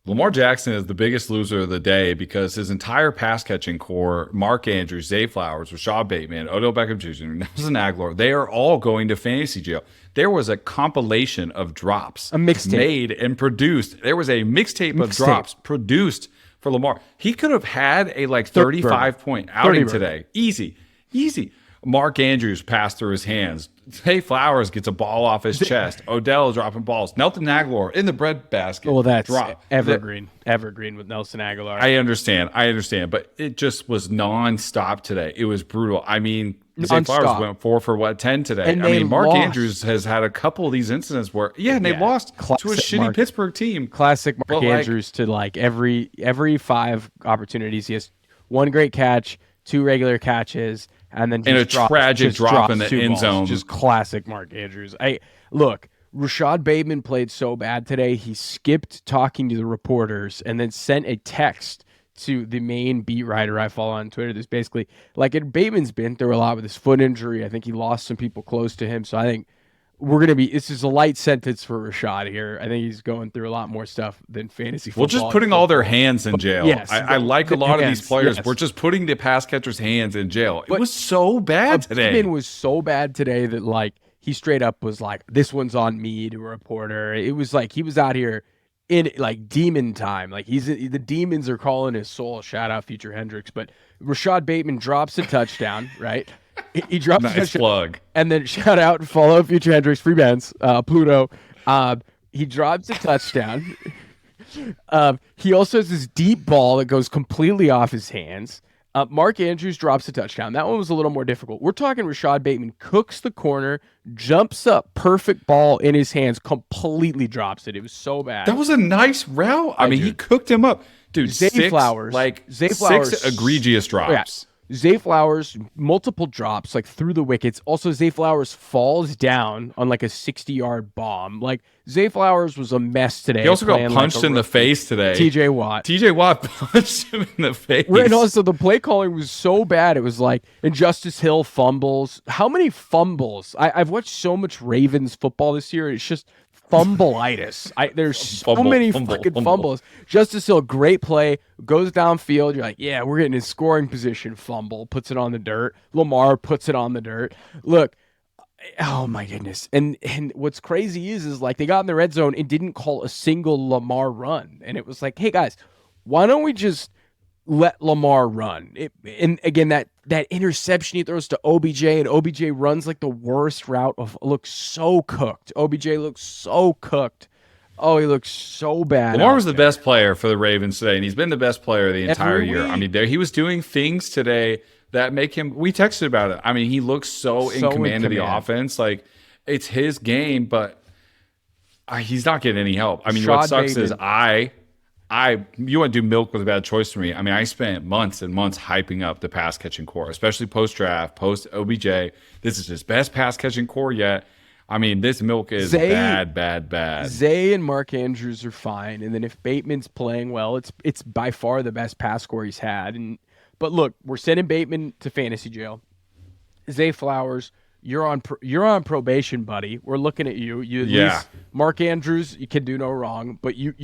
Lamar Jackson is the biggest loser of the day because his entire pass catching core, Mark Andrews, Zay Flowers, Rashad Bateman, Odell Beckham Jr., Nelson Aguilar, they are all going to fantasy jail. There was a compilation of drops made and produced. There was a mixtape of drops produced for Lamar. He could have had a 35-point outing today. Easy. Mark Andrews passed through his hands. Zay Flowers gets a ball off his chest. Odell dropping balls. Nelson Aguilar in the bread basket. Well, that's evergreen with Nelson Aguilar. I understand. But it just was nonstop today. It was brutal. I mean, Zay Flowers went 4 for 10 today. And Mark Andrews has had a couple of these incidents where, they lost to a shitty Pittsburgh team. Classic Mark Andrews to every 5 opportunities. He has 1 great catch, 2 regular catches, and then a tragic drop in the end zone. Just classic Mark Andrews. Rashad Bateman played so bad today. He skipped talking to the reporters and then sent a text to the main beat writer I follow on Twitter. There's basically Bateman's been through a lot with his foot injury. I think he lost some people close to him. So I think this is a light sentence for Rashad here. I think he's going through a lot more stuff than fantasy football. Well, just putting all their hands in jail. Yes, I like a lot of these players. We're just putting the pass catchers' hands in jail. It was so bad today. Bateman was so bad today that he straight up was like, "This one's on me" to a reporter. It was like he was out here in demon time. The demons are calling his soul. Shout out Future Hendrix. But Rashad Bateman drops a touchdown, right? He dropped a Nice touchdown. plug. And then shout out and follow future Hendricks, free bands, Pluto. He drops a touchdown. He also has this deep ball that goes completely off his hands. Mark Andrews drops a touchdown. That one was a little more difficult. We're talking Rashad Bateman cooks the corner, jumps up, perfect ball in his hands, completely drops it. It was so bad. That was a nice route. I mean, he cooked him up. Dude, Zay six Flowers egregious drops. Zay Flowers, multiple drops, like through the wickets. Also, Zay Flowers falls down on like a 60-yard bomb. Like, Zay Flowers was a mess today. He also got punched in the face today. TJ Watt punched him in the face. And also, the play calling was so bad. It was like, and Justice Hill fumbles. How many fumbles? I've watched so much Ravens football this year. It's just fumbleitis. There's so many fucking fumbles. Justice Hill, great play, goes downfield. You're like, yeah, we're getting in scoring position. Fumble, puts it on the dirt. Lamar puts it on the dirt. Look, oh my goodness. And what's crazy is like they got in the red zone and didn't call a single Lamar run. And it was like, hey guys, why don't we just let Lamar run? And again, that interception he throws to OBJ, and OBJ runs like the worst route looks so cooked. OBJ looks so cooked. Oh, he looks so bad. Lamar was the best player for the Ravens today, and he's been the best player the entire year. I mean, he was doing things today that make him. We texted about it. I mean, he looks so in command of the offense. Like, it's his game, but he's not getting any help. I mean, what sucks is you want to do milk was a bad choice for me. I mean, I spent months and months hyping up the pass catching core, especially post draft, post OBJ. This is his best pass catching core yet. I mean, this milk is bad. Zay and Mark Andrews are fine, and then if Bateman's playing well, it's by far the best pass score he's had. But look, we're sending Bateman to fantasy jail. Zay Flowers, you're on probation, buddy. We're looking at you. You at least, Mark Andrews, you can do no wrong, but you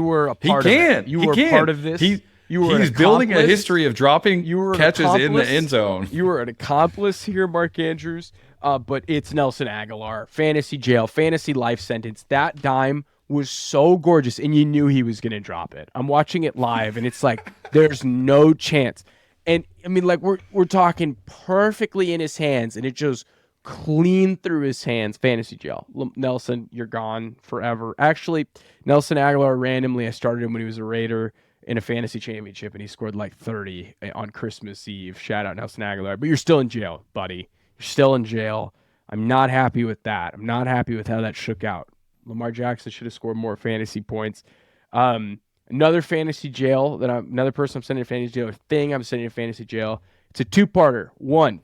were a part of it. You were part of this. He's building a history of dropping catches in the end zone. You were an accomplice here, Mark Andrews. But it's Nelson Aguilar. Fantasy jail, fantasy life sentence. That dime was so gorgeous, and you knew he was going to drop it. I'm watching it live, and it's like there's no chance. And I mean, like we're talking perfectly in his hands, and it just clean through his hands. Fantasy jail. Nelson, you're gone forever. Actually, Nelson Aguilar, randomly, I started him when he was a Raider in a fantasy championship, and he scored like 30 on Christmas Eve. Shout out Nelson Aguilar. But you're still in jail, buddy. You're still in jail. I'm not happy with that. I'm not happy with how that shook out. Lamar Jackson should have scored more fantasy points. Another fantasy jail another person I'm sending to fantasy jail, thing I'm sending to fantasy jail. It's a two-parter. One,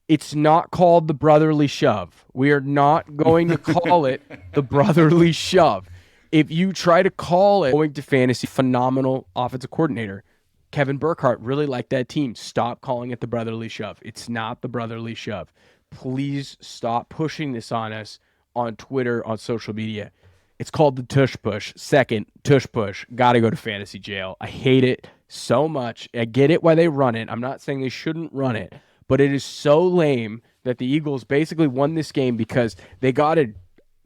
it's not called the brotherly shove. We are not going to call it the brotherly shove. If you try to call it going to fantasy, phenomenal offensive coordinator. Kevin Burkhardt really liked that team. Stop calling it the brotherly shove. It's not the brotherly shove. Please stop pushing this on us on Twitter, on social media. It's called the Tush push. Second, Tush push. Got to go to fantasy jail. I hate it so much. I get it why they run it. I'm not saying they shouldn't run it, but it is so lame that the Eagles basically won this game because they got a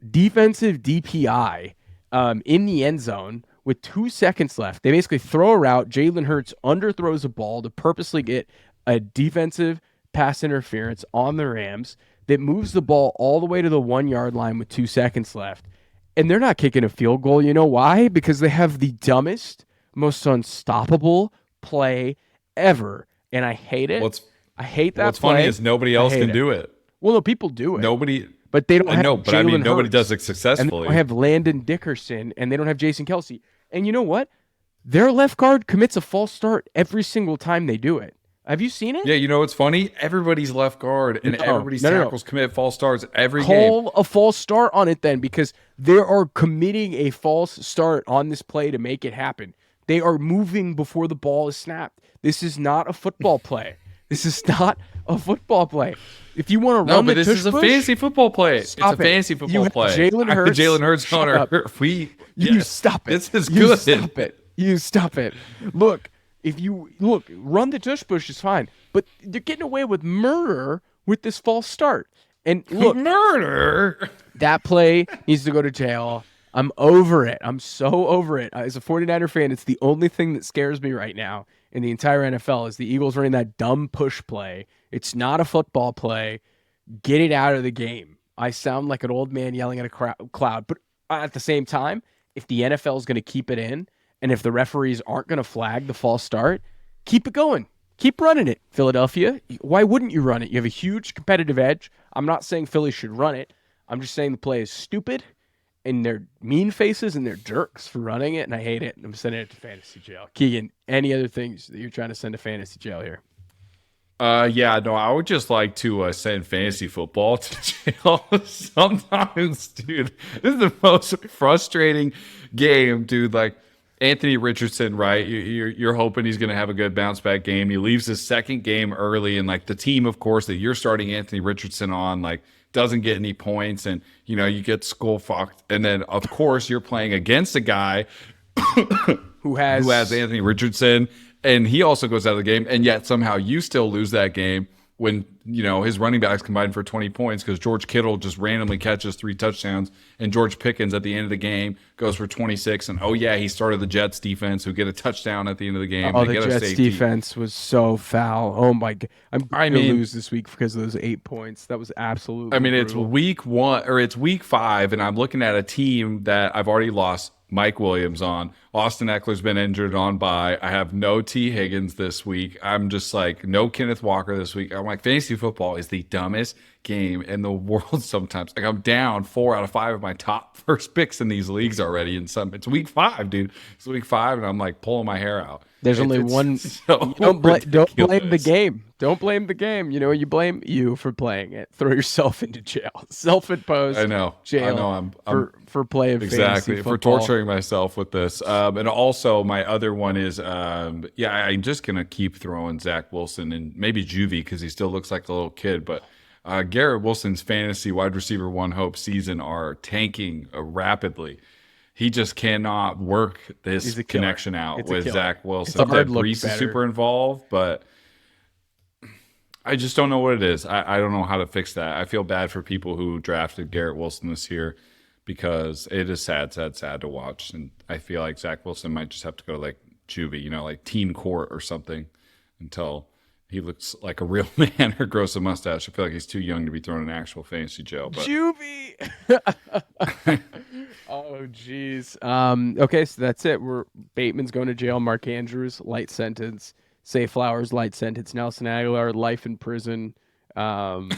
defensive DPI in the end zone with 2 seconds left. They basically throw a route. Jalen Hurts underthrows a ball to purposely get a defensive pass interference on the Rams that moves the ball all the way to the 1 yard line with 2 seconds left. And they're not kicking a field goal. You know why? Because they have the dumbest, most unstoppable play ever. And I hate it. I hate that What's play. funny is nobody else can do it. Well, no, people do it. Nobody. But they don't have but I mean, nobody Hurts, does it successfully. And they don't have Landon Dickerson, and they don't have Jason Kelsey. And you know what? Their left guard commits a false start every single time they do it. Have you seen it? Yeah, you know what's funny? Everybody's left guard and everybody's tackles commit false starts every game. Call a false start on it then, because they are committing a false start on this play to make it happen. They are moving before the ball is snapped. This is not a football play. This is not a football play. If you want to run the Tush this is a fantasy football play. It's a fantasy football play. Jalen Hurts. Jalen Hurts on our You stop it. This is good. Stop it. You stop it. Look, run the tush push is fine, but they're getting away with murder with this false start. And look, murder. That play needs to go to jail. I'm over it. I'm so over it. As a 49er fan, it's the only thing that scares me right now in the entire NFL is the Eagles running that dumb push play. It's not a football play. Get it out of the game. I sound like an old man yelling at a cloud. But at the same time, if the NFL is going to keep it in, and if the referees aren't going to flag the false start, keep it going. Keep running it, Philadelphia. Why wouldn't you run it? You have a huge competitive edge. I'm not saying Philly should run it. I'm just saying the play is stupid, and they're mean faces, and they're jerks for running it, and I hate it. I'm sending it to fantasy jail. Keegan, any other things that you're trying to send to fantasy jail here? Yeah, no, I would just like to send fantasy football to jail sometimes, dude. This is the most frustrating game, dude. Like Anthony Richardson, right? You're hoping he's going to have a good bounce back game. He leaves his second game early, and like the team, of course, that you're starting Anthony Richardson on, like doesn't get any points, and you get skull fucked. And then, of course, you're playing against a guy who has Anthony Richardson. And he also goes out of the game, and yet somehow you still lose that game when, his running backs combined for 20 points because George Kittle just randomly catches 3 touchdowns, and George Pickens at the end of the game goes for 26. And, oh, yeah, he started the Jets defense who get a touchdown at the end of the game. Oh, the Jets defense was so foul. Oh, my God. I'm going to lose this week because of those 8 points. That was absolutely brutal. It's week 1 or it's week 5, and I'm looking at a team that I've already lost Mike Williams on. Austin Eckler's been injured on bye. I have no T. Higgins this week. I'm just like, no Kenneth Walker this week. I'm like, fantasy football is the dumbest game in the world sometimes. Like, I'm down 4 out of 5 of my top first picks in these leagues already. It's week 5, dude. It's week 5, and I'm like pulling my hair out. There's only one. So don't blame the game. Don't blame the game. You blame you for playing it. Throw yourself into jail. Self-imposed. I know. Jail. I know. For playing exactly fantasy for torturing myself with this. And also my other one is I'm just gonna keep throwing Zach Wilson and maybe Juvie because he still looks like a little kid. But Garrett Wilson's fantasy wide receiver 1 hope season are tanking rapidly. He just cannot work this connection out with Zach Wilson. Breece is super involved, but I just don't know what it is. I don't know how to fix that. I feel bad for people who drafted Garrett Wilson this year because it is sad to watch. And I feel like Zach Wilson might just have to go like juvie, like teen court or something until he looks like a real man or grows a mustache. I feel like he's too young to be thrown in actual fantasy jail. But juvie. Oh, jeez. Okay, so that's it. Bateman's going to jail. Mark Andrews, light sentence. Say Flowers, light sentence. Nelson Aguilar, life in prison. The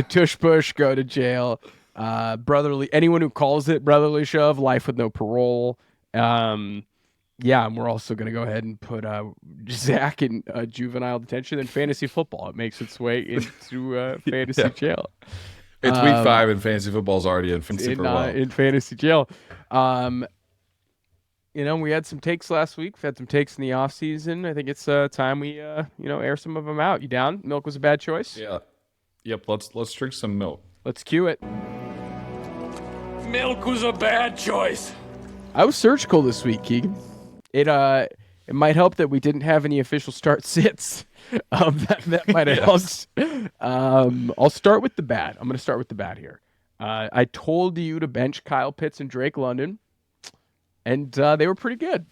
Tush Push, go to jail. Anyone who calls it brotherly shove, life with no parole. And we're also going to go ahead and put Zack in juvenile detention and fantasy football. It makes its way into fantasy jail. It's week 5 and fantasy football's already in fantasy jail. We had some takes last week. We've had some takes in the off season. I think it's time we air some of them out. You down? Milk was a bad choice? Yeah. Yep, let's drink some milk. Let's cue it. Milk was a bad choice. I was surgical this week, Keegan. It might help that we didn't have any official start sits. That might have helped. I'll start with the bad. I'm going to start with the bad here. I told you to bench Kyle Pitts and Drake London, and they were pretty good.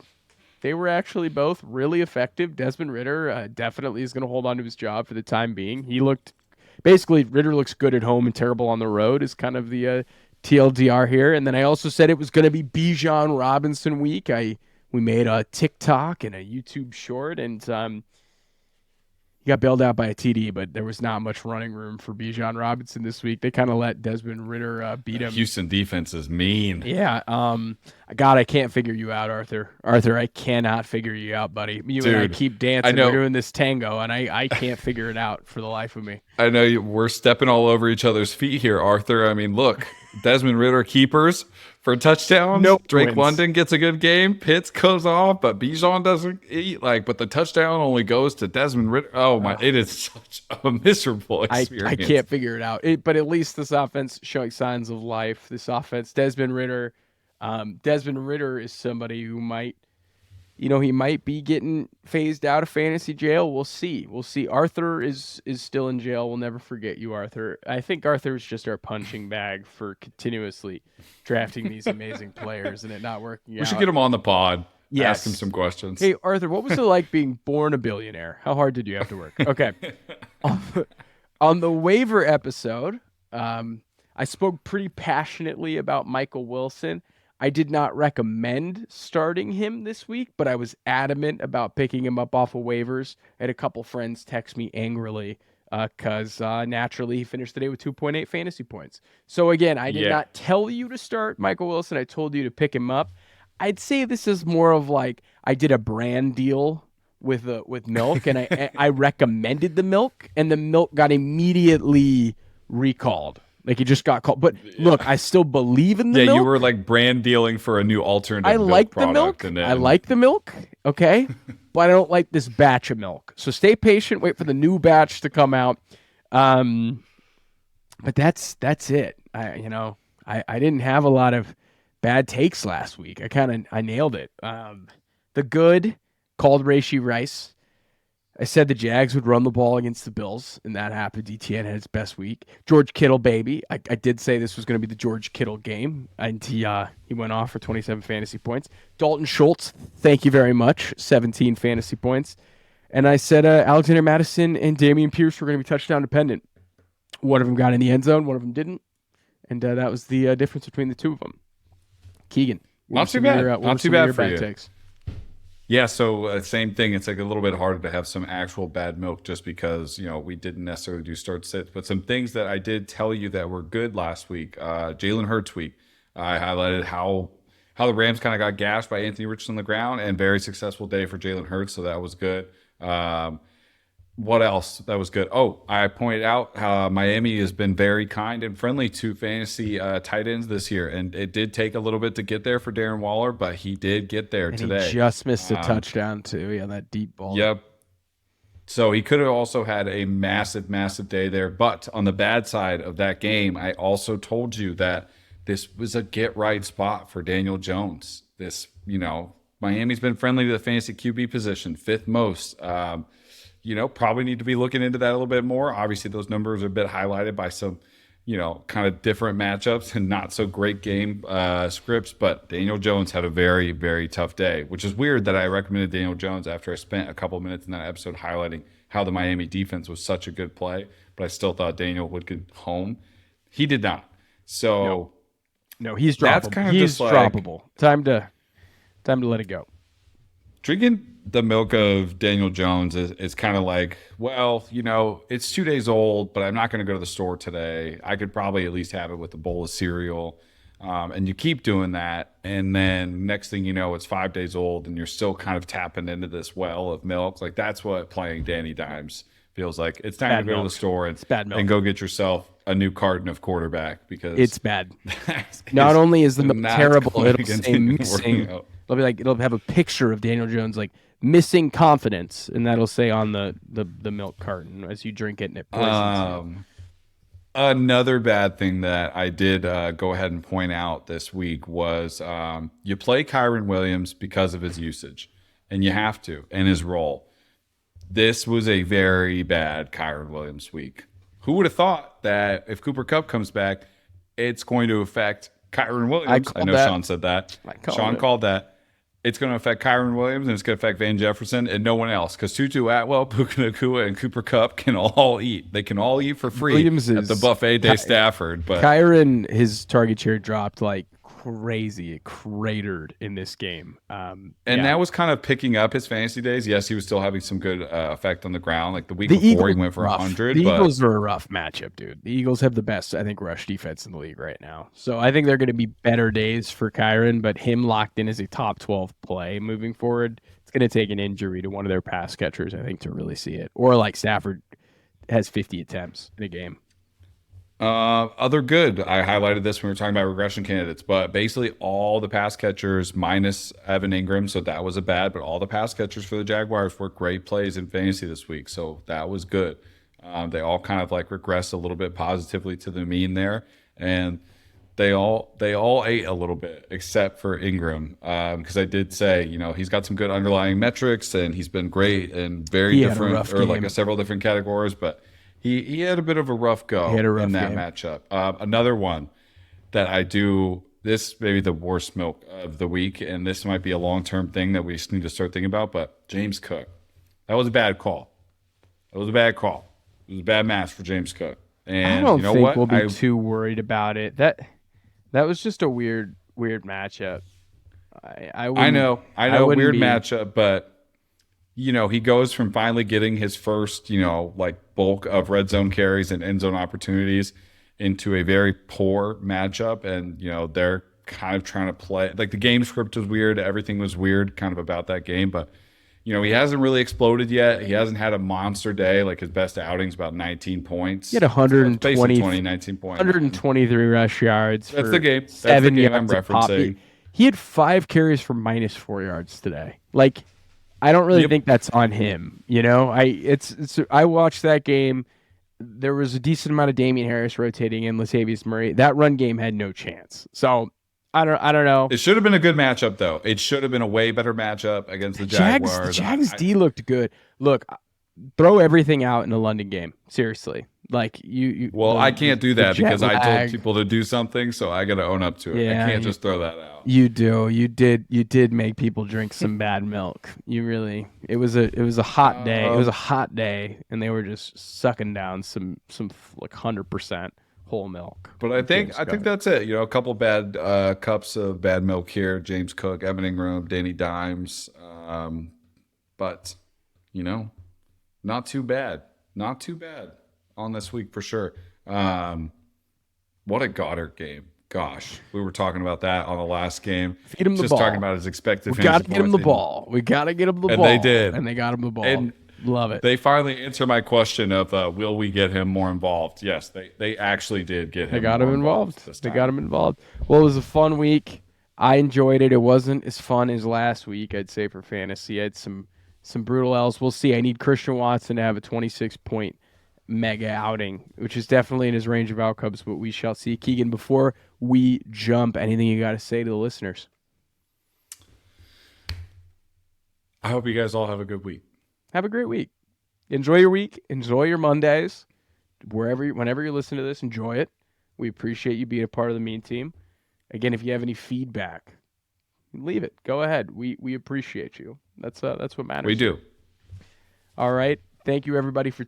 They were actually both really effective. Desmond Ridder definitely is going to hold on to his job for the time being. Ritter looks good at home and terrible on the road is kind of the TLDR here. And then I also said it was going to be Bijan Robinson week. We made a TikTok and a YouTube short, and he got bailed out by a TD, but there was not much running room for Bijan Robinson this week. They kind of let Desmond Ridder beat him. Houston defense is mean. Yeah. God, I can't figure you out, Arthur. Arthur, I cannot figure you out, buddy. You and I keep dancing. We're doing this tango, and I can't figure it out for the life of me. I know we're stepping all over each other's feet here, Arthur. I mean, look, Desmond Ridder keepers for touchdowns. Nope. Drake wins. London gets a good game. Pitts goes off, but Bijan doesn't eat. But the touchdown only goes to Desmond Ridder. Oh my! It is such a miserable experience. I can't figure it out. But at least this offense showing signs of life. This offense, Desmond Ridder is somebody who might he might be getting phased out of fantasy jail. We'll see. Arthur is still in jail. We'll never forget you, Arthur. I think Arthur is just our punching bag for continuously drafting these amazing players and it not working out. We should get him on the pod. Yes. Ask him some questions. Hey, Arthur, what was it like being born a billionaire? How hard did you have to work? Okay. On the waiver episode, I spoke pretty passionately about Michael Wilson. I did not recommend starting him this week, but I was adamant about picking him up off of waivers. I had a couple friends text me angrily because naturally he finished the day with 2.8 fantasy points. So again, I did not tell you to start Michael Wilson. I told you to pick him up. I'd say this is more of like I did a brand deal with milk, and I recommended the milk, and the milk got immediately recalled. Like it just got called. But look, I still believe in the milk. Yeah, you were like brand dealing for a new alternative. I like the milk. I like the milk. Okay, but I don't like this batch of milk. So stay patient. Wait for the new batch to come out. But that's it. I didn't have a lot of bad takes last week. I nailed it. The good called Rashee Rice. I said the Jags would run the ball against the Bills, and that happened. DTN had his best week. George Kittle, baby. I did say this was going to be the George Kittle game, and he went off for 27 fantasy points. Dalton Schultz, thank you very much, 17 fantasy points. And I said Alexander Mattison and Dameon Pierce were going to be touchdown dependent. One of them got in the end zone, one of them didn't, and that was the difference between the two of them. Keegan, not too bad. Not too bad for you. Takes? Yeah, so same thing. It's like a little bit harder to have some actual bad milk just because, we didn't necessarily do start sits. But some things that I did tell you that were good last week. Jalen Hurts week. I highlighted how the Rams kind of got gashed by Anthony Richardson on the ground, and very successful day for Jalen Hurts, so that was good. What else that was good? Oh, I pointed out how Miami has been very kind and friendly to fantasy tight ends this year, and it did take a little bit to get there for Darren Waller, but he did get there today. He just missed a touchdown too. Yeah, that deep ball. Yep. So he could have also had a massive, massive day there. But on the bad side of that game, I also told you that this was a get-right spot for Daniel Jones. Miami's been friendly to the fantasy QB position, fifth most. Probably need to be looking into that a little bit more. Obviously, those numbers are a bit highlighted by some, kind of different matchups and not so great game scripts. But Daniel Jones had a very, very tough day, which is weird that I recommended Daniel Jones after I spent a couple minutes in that episode highlighting how the Miami defense was such a good play. But I still thought Daniel would get home. He did not. So, no, he's droppable. That's kind of he's droppable. Time to let it go. Drinking the milk of Daniel Jones is kind of like, well, it's 2 days old, but I'm not going to go to the store today. I could probably at least have it with a bowl of cereal. And you keep doing that. And then next thing you know, it's 5 days old and you're still kind of tapping into this well of milk. Like that's what playing Danny Dimes feels like. It's time to go to the store and go get yourself a new carton of quarterback because it's bad. Not only is the milk terrible, it'll say missing. It'll have a picture of Daniel Jones like missing confidence, and that'll say on the milk carton as you drink it, and it poisons you. Another bad thing that I did go ahead and point out this week was you play Kyren Williams because of his usage, and you have to, and his role. This was a very bad Kyren Williams week. Who would have thought that if Cooper Kupp comes back, it's going to affect Kyren Williams? I know Shaun said that. Shaun called that. It's going to affect Kyren Williams, and it's going to affect Van Jefferson and no one else. Because Tutu Atwell, Puka Nacua, and Cooper Kupp can all eat. They can all eat for free at the buffet day Stafford. But Kyren, his target share dropped like crazy. It cratered in this game. That was kind of picking up his fantasy days. Yes, he was still having some good effect on the ground. Like the week before, he went for 100. The Eagles are a rough matchup, dude. The Eagles have the best, I think, rush defense in the league right now. So I think they're going to be better days for Kyren, but him locked in as a top 12 play moving forward, it's going to take an injury to one of their pass catchers, I think, to really see it. Or like Stafford has 50 attempts in a game. Other good. I highlighted this when we were talking about regression candidates, but basically all the pass catchers minus Evan Ingram, so that was a bad, but all the pass catchers for the Jaguars were great plays in fantasy this week, so that was good. They all kind of like regressed a little bit positively to the mean there, and they all ate a little bit except for Ingram, because I did say, he's got some good underlying metrics and he's been great and very different, or like several different categories, but he had a bit of a rough go in that matchup. Another one that this may be the worst milk of the week, and this might be a long-term thing that we just need to start thinking about, but James Cook. That was a bad call. It was a bad match for James Cook. And I don't think we'll be too worried about it. That was just a weird matchup. I know, weird matchup, but he goes from finally getting his first, like bulk of red zone carries and end zone opportunities into a very poor matchup, and they're kind of trying to play like the game script was weird. Everything was weird, kind of about that game, but. He hasn't really exploded yet. He hasn't had a monster day. Like his best outing's about 19 points. He had 19 points. 123 rush yards. That's the game. That's the game I'm referencing. He had 5 carries for -4 yards today. Like, I don't really think that's on him. I watched that game. There was a decent amount of Damian Harris rotating in, Latavius Murray. That run game had no chance. So. I don't know. It should have been a good matchup, though. It should have been a way better matchup against the Jaguars. The Jags D looked good. Look, throw everything out in the London game. Seriously. Like you Well, I can't do that because I told people to do something, so I got to own up to it. Yeah, I can't just throw that out. You do. You did make people drink some bad milk. You really. It was a hot day. It was a hot day, and they were just sucking down some like 100% whole milk. But I think that's it. A couple bad cups of bad milk here. James Cook, Evan Ingram, Danny Dimes. But not too bad. Not too bad on this week for sure. What a Goddard game. Gosh, we were talking about that on the last game. Feed him the ball. Just talking about his expected. We got to get him the ball. We got to get him the ball. And they did. And they got him the ball. And love it. They finally answered my question of will we get him more involved? Yes, they actually did get him. They got him involved. They got him involved. Well, it was a fun week. I enjoyed it. It wasn't as fun as last week, I'd say, for fantasy. I had some brutal L's. We'll see. I need Christian Watson to have a 26-point mega outing, which is definitely in his range of outcomes, but we shall see. Keegan, before we jump, anything you got to say to the listeners? I hope you guys all have a good week. Have a great week. Enjoy your week. Enjoy your Mondays. Whenever you listen to this, enjoy it. We appreciate you being a part of the Mean Team. Again, if you have any feedback, leave it. Go ahead. We appreciate you. That's what matters. We do. All right. Thank you, everybody, for